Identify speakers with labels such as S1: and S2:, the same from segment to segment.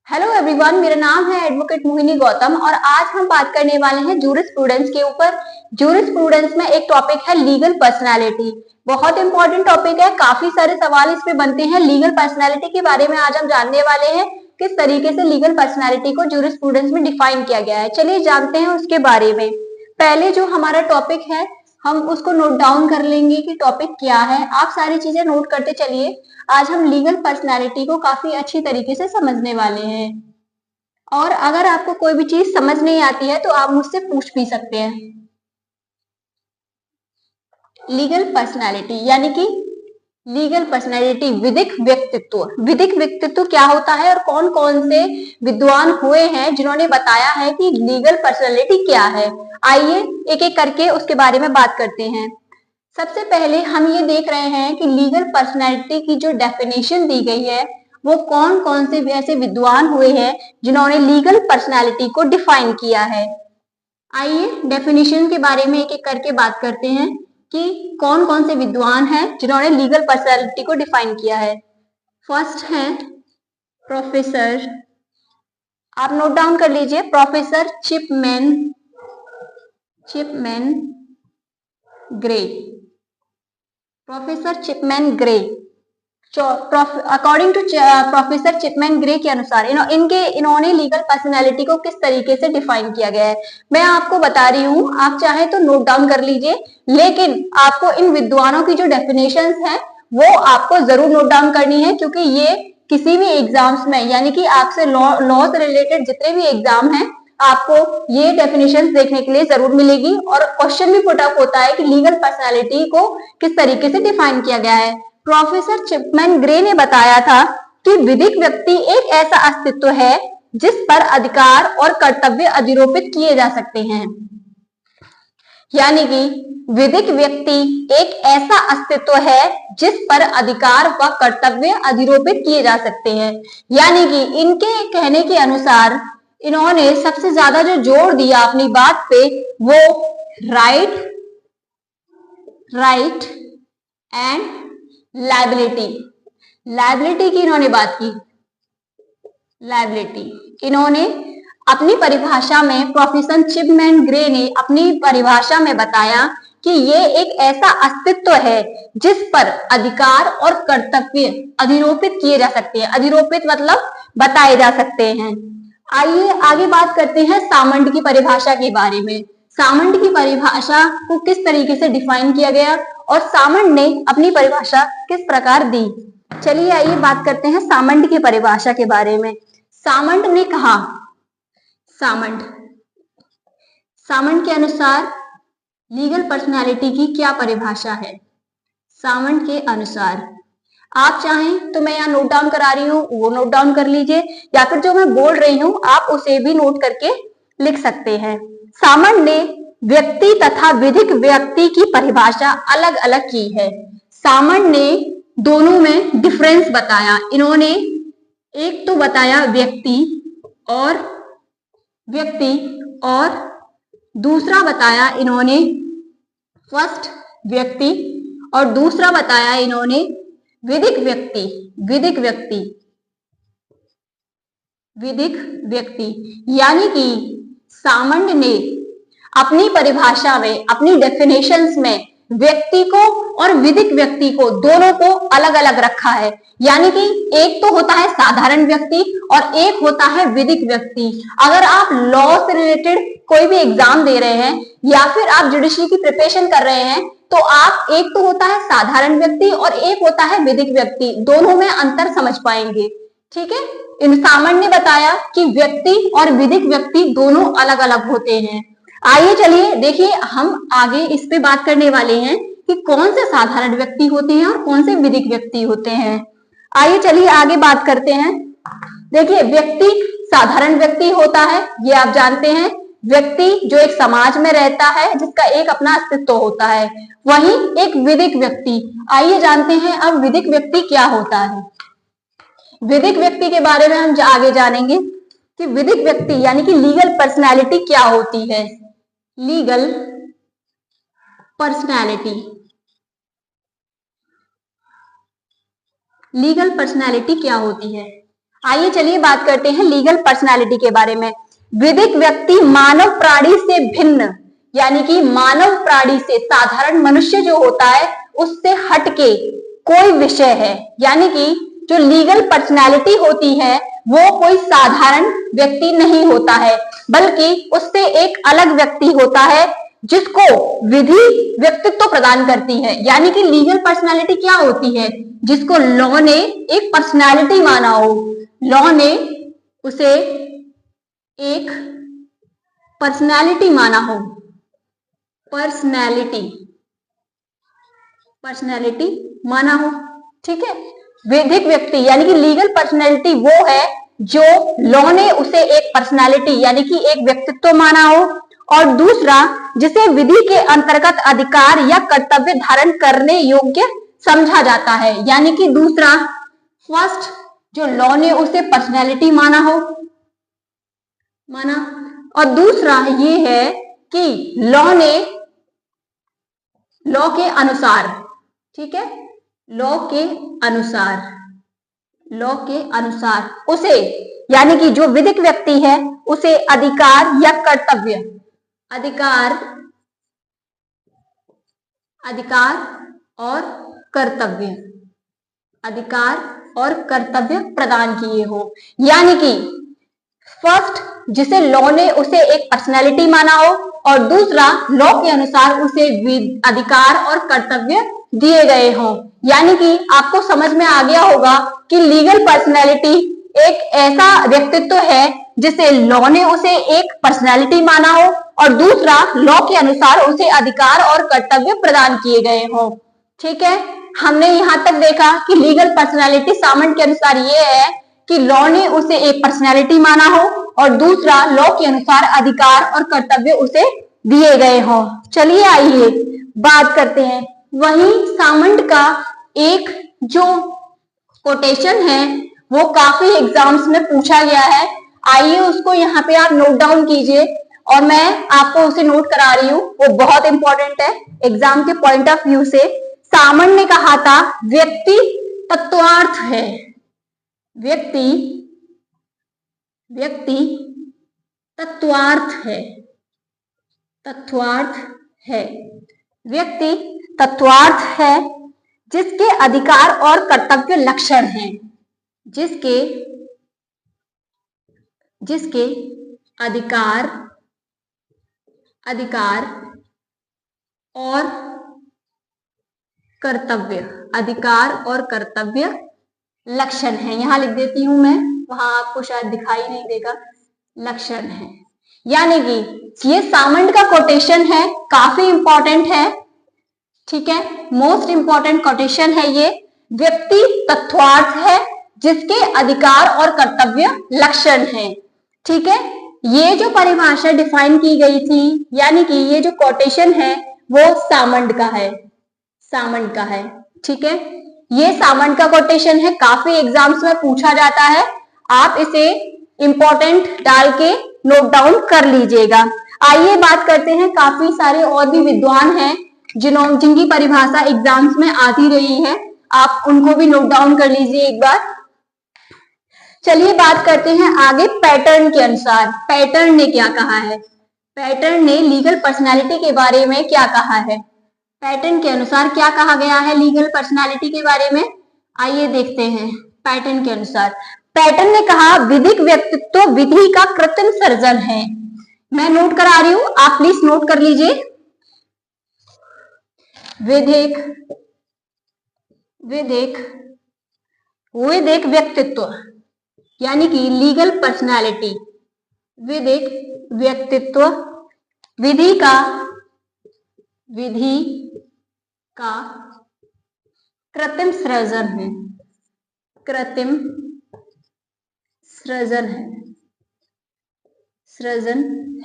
S1: Hello everyone, मेरा नाम है एडवोकेट मोहिनी गौतम और आज हम बात करने वाले हैं जूरिस्प्रूडेंस के ऊपर। जूरिस्प्रूडेंस में एक टॉपिक है लीगल पर्सनालिटी। बहुत इंपॉर्टेंट टॉपिक है, काफी सारे सवाल इस पे बनते हैं। लीगल पर्सनालिटी के बारे में आज हम जानने वाले हैं, किस तरीके से लीगल पर्सनालिटी को जूरिस्प्रूडेंस में डिफाइन किया गया है। चलिए जानते हैं उसके बारे में। पहले जो हमारा टॉपिक है हम उसको नोट डाउन कर लेंगे कि टॉपिक क्या है। आप सारी चीजें नोट करते चलिए। आज हम लीगल पर्सनालिटी को काफी अच्छी तरीके से समझने वाले हैं और अगर आपको कोई भी चीज समझ नहीं आती है तो आप मुझसे पूछ भी सकते हैं। लीगल पर्सनालिटी यानी कि लीगल पर्सनालिटी विधिक व्यक्तित्व। विधिक व्यक्तित्व क्या होता है और कौन कौन से विद्वान हुए हैं जिन्होंने बताया है कि लीगल पर्सनालिटी क्या है। आइए एक एक करके उसके बारे में बात करते हैं। सबसे पहले हम ये देख रहे हैं कि लीगल पर्सनैलिटी की जो डेफिनेशन दी गई है वो कौन कौन से ऐसे विद्वान हुए हैं जिन्होंने लीगल पर्सनैलिटी को डिफाइन किया है। आइए डेफिनेशन के बारे में एक एक करके बात करते हैं कि कौन कौन से विद्वान हैं जिन्होंने लीगल पर्सनैलिटी को डिफाइन किया है। फर्स्ट है प्रोफेसर, आप नोट डाउन कर लीजिए, professor Chipman Gray. Professor Chipman Gray, according to professor Chipman Gray के अनुसार इन्होंने लीगल पर्सनैलिटी को किस तरीके से डिफाइन किया गया है मैं आपको बता रही हूँ। आप चाहे तो नोट डाउन कर लीजिए, लेकिन आपको इन विद्वानों की जो डेफिनेशंस हैं वो आपको जरूर नोट डाउन करनी है, क्योंकि ये किसी भी एग्जाम्स में यानी कि आपसे लॉ से रिलेटेड जितने भी एग्जाम हैं आपको ये डेफिनेशंस देखने के लिए जरूर मिलेगी और क्वेश्चन भी पुट अप होता है कि लीगल पर्सनैलिटी को किस तरीके से डिफाइन किया गया है। प्रोफेसर चिपमैन ग्रे ने बताया था कि विधिक व्यक्ति एक ऐसा अस्तित्व है जिस पर अधिकार और कर्तव्य अधिरोपित किए जा सकते हैं। यानी कि विधिक व्यक्ति एक ऐसा अस्तित्व है जिस पर अधिकार व कर्तव्य अधिरोपित किए जा सकते हैं। यानी कि इनके कहने के अनुसार इन्होंने सबसे ज्यादा जो जोर दिया अपनी बात पे वो राइट एंड लायबिलिटी की इन्होंने बात की। लायबिलिटी इन्होंने अपनी परिभाषा में, प्रोफेसर चिपमैन ग्रे ने अपनी परिभाषा में बताया कि ये एक ऐसा अस्तित्व है जिस पर अधिकार और कर्तव्य अधिरोपित किए जा सकते हैं। अधिरोपित मतलब बताए जा सकते हैं। आइए आगे बात करते हैं सामंड की परिभाषा के बारे में। सामंड की परिभाषा को किस तरीके से डिफाइन किया गया और सामंड ने अपनी परिभाषा किस प्रकार दी। चलिए आइए बात करते हैं सामंड की परिभाषा के बारे में। सामंड ने कहा, सामंड के अनुसार लीगल पर्सनालिटी की क्या परिभाषा है। सामंड के अनुसार आप चाहें तो मैं यहाँ नोट डाउन करा रही हूँ, वो नोट डाउन कर लीजिए, या फिर जो मैं बोल रही हूँ आप उसे भी नोट करके लिख सकते हैं। सामंड ने व्यक्ति तथा विधिक व्यक्ति की परिभाषा अलग अलग की है। सामंड ने दोनों में डिफरेंस बताया। इन्होंने एक तो बताया व्यक्ति और दूसरा बताया इन्होंने फर्स्ट व्यक्ति और दूसरा बताया इन्होंने विधिक व्यक्ति। यानी कि सामंड ने अपनी परिभाषा में, अपनी डेफिनेशंस में व्यक्ति को और विधिक व्यक्ति को दोनों को अलग अलग रखा है। यानी कि एक तो होता है साधारण व्यक्ति और एक होता है विधिक व्यक्ति। अगर आप लॉ से रिलेटेड कोई भी एग्जाम दे रहे हैं या फिर आप जुडिशरी की प्रिपरेशन कर रहे हैं तो आप, एक तो होता है साधारण व्यक्ति और एक होता है विधिक व्यक्ति, दोनों में अंतर समझ पाएंगे। ठीक है, इन सामंड ने बताया कि व्यक्ति और विधिक व्यक्ति दोनों अलग अलग होते हैं। आइए चलिए देखिए, हम आगे इस पे बात करने वाले हैं कि कौन से साधारण व्यक्ति होते हैं और कौन से विधिक व्यक्ति होते हैं। आइए चलिए आगे बात करते हैं। देखिए, व्यक्ति साधारण व्यक्ति होता है, ये आप जानते हैं। व्यक्ति जो एक समाज में रहता है, जिसका एक अपना अस्तित्व होता है। वहीं एक विधिक व्यक्ति, आइए जानते हैं अब विधिक व्यक्ति क्या होता है। विधिक व्यक्ति के बारे में हम आगे जानेंगे कि विधिक व्यक्ति यानी कि लीगल पर्सनैलिटी क्या होती है। लीगल पर्सनैलिटी क्या होती है। आइए चलिए बात करते हैं लीगल पर्सनालिटी के बारे में। विधिक व्यक्ति मानव प्राणी से भिन्न, यानी कि मानव प्राणी से, साधारण मनुष्य जो होता है उससे हटके कोई विषय है, यानी कि जो लीगल पर्सनालिटी होती है वो कोई साधारण व्यक्ति नहीं होता है, बल्कि उससे एक अलग व्यक्ति होता है जिसको विधि व्यक्तित्व प्रदान करती है। यानी कि लीगल पर्सनालिटी क्या होती है? जिसको लॉ ने एक पर्सनालिटी माना हो, लॉ ने उसे एक पर्सनालिटी माना हो, पर्सनालिटी माना हो, ठीक है। वैधिक व्यक्ति यानी कि लीगल पर्सनालिटी वो है जो लॉ ने उसे एक पर्सनालिटी यानी कि एक व्यक्तित्व माना हो, और दूसरा जिसे विधि के अंतर्गत अधिकार या कर्तव्य धारण करने योग्य समझा जाता है। यानी कि दूसरा, फर्स्ट जो लॉ ने उसे पर्सनालिटी माना, और दूसरा ये है कि लॉ के अनुसार, ठीक है, लॉ के अनुसार उसे, यानी कि जो विधिक व्यक्ति है उसे अधिकार या कर्तव्य, अधिकार और कर्तव्य प्रदान किए हो। यानी कि फर्स्ट जिसे लॉ ने उसे एक पर्सनालिटी माना हो, और दूसरा लॉ के अनुसार उसे अधिकार और कर्तव्य दिए गए हों। यानी कि आपको समझ में आ गया होगा कि लीगल पर्सनालिटी एक ऐसा व्यक्तित्व है जिसे लॉ ने उसे एक पर्सनालिटी माना हो, और दूसरा लॉ के अनुसार उसे अधिकार और कर्तव्य प्रदान किए गए हों। ठीक है, हमने यहां तक देखा कि लीगल पर्सनालिटी सामंत के अनुसार ये है कि लॉ ने उसे एक पर्सनालिटी माना हो, और दूसरा लॉ के अनुसार अधिकार और कर्तव्य उसे दिए गए हों। चलिए आइए बात करते हैं। वहीं सामंत का एक जो कोटेशन है वो काफी एग्जाम्स में पूछा गया है। आइए उसको यहाँ पे आप नोट डाउन कीजिए, और मैं आपको उसे नोट करा रही हूँ। वो बहुत इंपॉर्टेंट है एग्जाम के पॉइंट ऑफ व्यू से। सामंत ने कहा था व्यक्ति तत्वार्थ है, व्यक्ति तत्वार्थ है, व्यक्ति तत्वार्थ है जिसके अधिकार और कर्तव्य लक्षण हैं, जिसके अधिकार और कर्तव्य लक्षण है। यहां लिख देती हूं मैं, वहां आपको शायद दिखाई नहीं देगा, लक्षण है। यानी कि ये सामंत का कोटेशन है, काफी इंपॉर्टेंट है, ठीक है, मोस्ट इंपॉर्टेंट कोटेशन है ये। व्यक्ति तत्वार्थ है जिसके अधिकार और कर्तव्य लक्षण है, ठीक है। ये जो परिभाषा डिफाइन की गई थी, यानी कि ये जो कोटेशन है वो सामंत का है, ठीक है। ये सामंत का कोटेशन है, काफी एग्जाम्स में पूछा जाता है। आप इसे इंपॉर्टेंट डाल के नोट डाउन कर लीजिएगा। आइए बात करते हैं, काफी सारे और भी विद्वान हैं जिनकी परिभाषा एग्जाम्स में आती रही है, आप उनको भी नोट डाउन कर लीजिए एक बार। चलिए बात करते हैं आगे पैटर्न के अनुसार। पैटर्न ने क्या कहा है? पैटर्न ने लीगल पर्सनालिटी के बारे में क्या कहा है? पैटर्न के अनुसार क्या कहा गया है लीगल पर्सनालिटी के बारे में? आइए देखते हैं। पैटर्न के अनुसार पैटर्न ने कहा विधिक व्यक्तित्व विधि का कृत्रिम सर्जन है। मैं नोट करा रही हूं, आप प्लीज नोट कर लीजिए। विधिक व्यक्तित्व यानी कि लीगल पर्सनालिटी, विधिक व्यक्तित्व विधि का कृत्रिम सृजन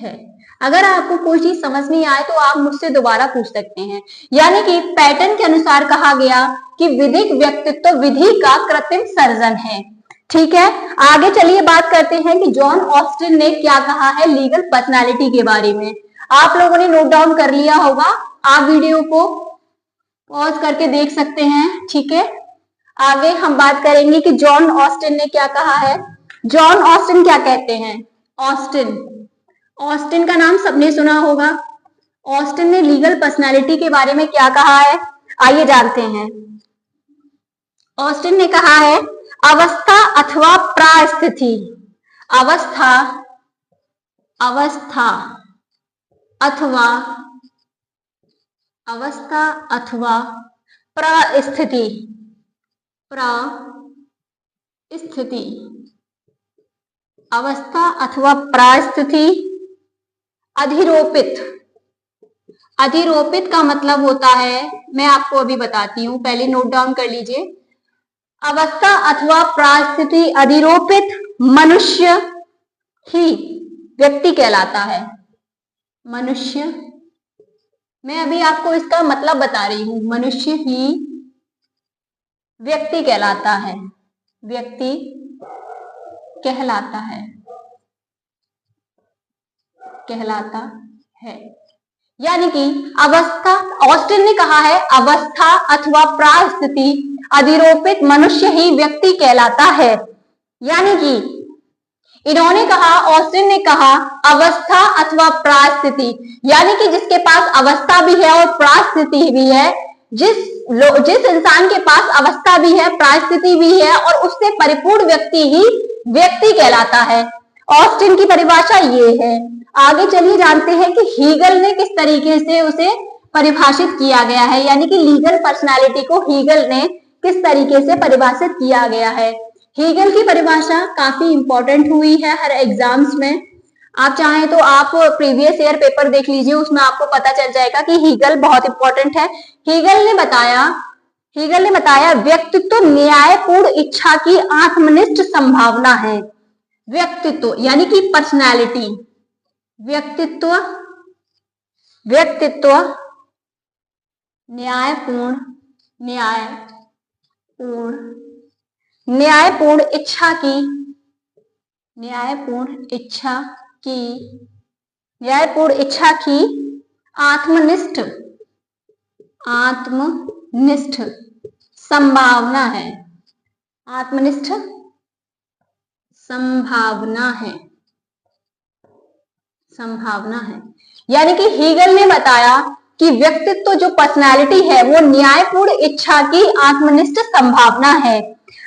S1: है। अगर आपको कोई चीज समझ नहीं आए तो आप मुझसे दोबारा पूछ सकते हैं। यानी कि पैटर्न के अनुसार कहा गया कि विधिक व्यक्तित्व विधि का कृत्रिम सर्जन है, ठीक है। आगे चलिए बात करते हैं कि जॉन ऑस्टिन ने क्या कहा है लीगल पर्सनालिटी के बारे में। आप लोगों ने नोट डाउन कर लिया होगा, आप वीडियो को पॉज करके देख सकते हैं, ठीक है। आगे हम बात करेंगे कि जॉन ऑस्टिन ने क्या कहा है। जॉन ऑस्टिन क्या कहते हैं? ऑस्टिन का नाम सबने सुना होगा। ऑस्टिन ने लीगल पर्सनालिटी के बारे में क्या कहा है, आइए जानते हैं। ऑस्टिन ने कहा है अवस्था अथवा प्रास्थिति, अवस्था अथवा परिस्थिति अवस्था अथवा परिस्थिति अधिरोपित का मतलब होता है, मैं आपको अभी बताती हूं, पहले नोट डाउन कर लीजिए। अवस्था अथवा परिस्थिति अधिरोपित मनुष्य ही व्यक्ति कहलाता है। मनुष्य, मैं अभी आपको इसका मतलब बता रही हूं। मनुष्य ही व्यक्ति कहलाता है, व्यक्ति कहलाता है। यानी कि अवस्था, ऑस्टिन ने कहा है अवस्था अथवा परिस्थिति अधिरोपित मनुष्य ही व्यक्ति कहलाता है। यानी कि इन्होंने कहा, ऑस्टिन ने कहा अवस्था अथवा परिस्थिति, यानी कि जिसके पास अवस्था भी है और परिस्थिति भी है, जिस इंसान के पास अवस्था भी है परिस्थिति भी है और उससे परिपूर्ण व्यक्ति ही व्यक्ति कहलाता है। ऑस्टिन की परिभाषा ये है। आगे चलिए जानते हैं कि हीगल ने किस तरीके से उसे परिभाषित किया गया है, यानी कि लीगल पर्सनालिटी को हीगल ने किस तरीके से परिभाषित किया गया है। हीगल की परिभाषा काफी इंपॉर्टेंट हुई है हर एग्जाम्स में। आप चाहें तो आप प्रीवियस ईयर पेपर देख लीजिए, उसमें आपको पता चल जाएगा कि हीगल बहुत इंपॉर्टेंट है। हीगल ने बताया व्यक्तित्व न्यायपूर्ण इच्छा की आत्मनिष्ठ संभावना है। व्यक्तित्व यानी कि पर्सनैलिटी, व्यक्तित्व न्यायपूर्ण इच्छा की आत्मनिष्ठ संभावना है। यानी कि हीगल ने बताया कि व्यक्तित्व जो पर्सनालिटी है वो न्यायपूर्ण इच्छा की आत्मनिष्ठ संभावना है।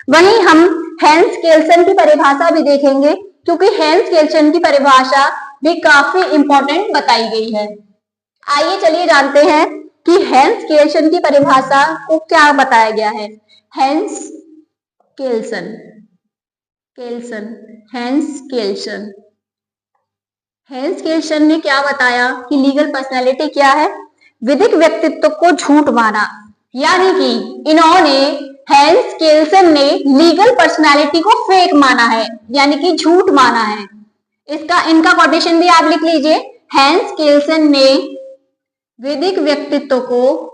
S1: वहीं हम हेंस केल्सन की परिभाषा भी देखेंगे, क्योंकि हेंस केल्सन की परिभाषा भी काफी इंपॉर्टेंट बताई गई है। आइए चलिए जानते हैं कि हेंस केल्सन की परिभाषा को क्या बताया गया है। हेंस केल्सन ने क्या बताया कि लीगल पर्सनालिटी क्या है? विधिक व्यक्तित्व को झूठ माना। यानी कि इन्होंने, हेंस केल्सन ने लीगल पर्सनालिटी को फेक माना है, यानी कि झूठ माना है। इनका कोटेशन भी आप लिख लीजिए। हेंस केल्सन ने विधिक व्यक्तित्व को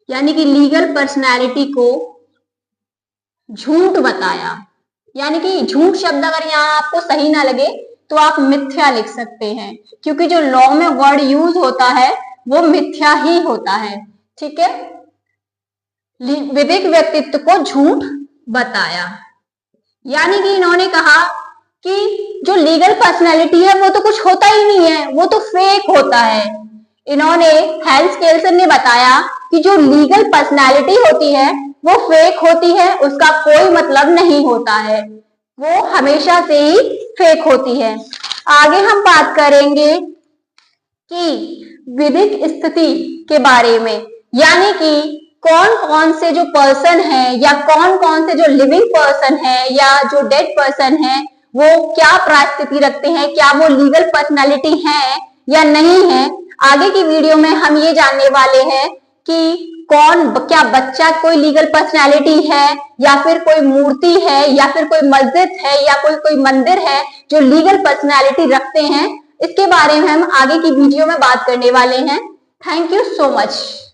S1: यानी कि लीगल पर्सनालिटी को झूठ बताया। यानी कि झूठ शब्द अगर यहाँ आपको सही ना लगे तो आप मिथ्या लिख सकते हैं, क्योंकि जो लॉ में वर्ड यूज होता है वो मिथ्या ही होता है। ठीक है, विधिक व्यक्तित्व को झूठ बताया। यानी कि इन्होंने कहा कि जो लीगल पर्सनैलिटी है वो तो कुछ होता ही नहीं है, वो तो फेक होता है। हेंस केल्सन ने बताया कि जो लीगल पर्सनैलिटी होती है वो फेक होती है, उसका कोई मतलब नहीं होता है, वो हमेशा से ही फेक होती है। आगे हम बात करेंगे कि विधिक स्थिति के बारे में, यानी कि कौन कौन से जो पर्सन है या कौन कौन से जो लिविंग पर्सन है या जो डेड पर्सन है वो क्या परिस्थिति रखते हैं, क्या वो लीगल पर्सनैलिटी है या नहीं है। आगे की वीडियो में हम ये जानने वाले हैं कि क्या बच्चा कोई लीगल पर्सनैलिटी है या फिर कोई मूर्ति है या फिर कोई मस्जिद है या कोई मंदिर है जो लीगल पर्सनैलिटी रखते हैं। इसके बारे में हम आगे की वीडियो में बात करने वाले हैं। Thank you so much.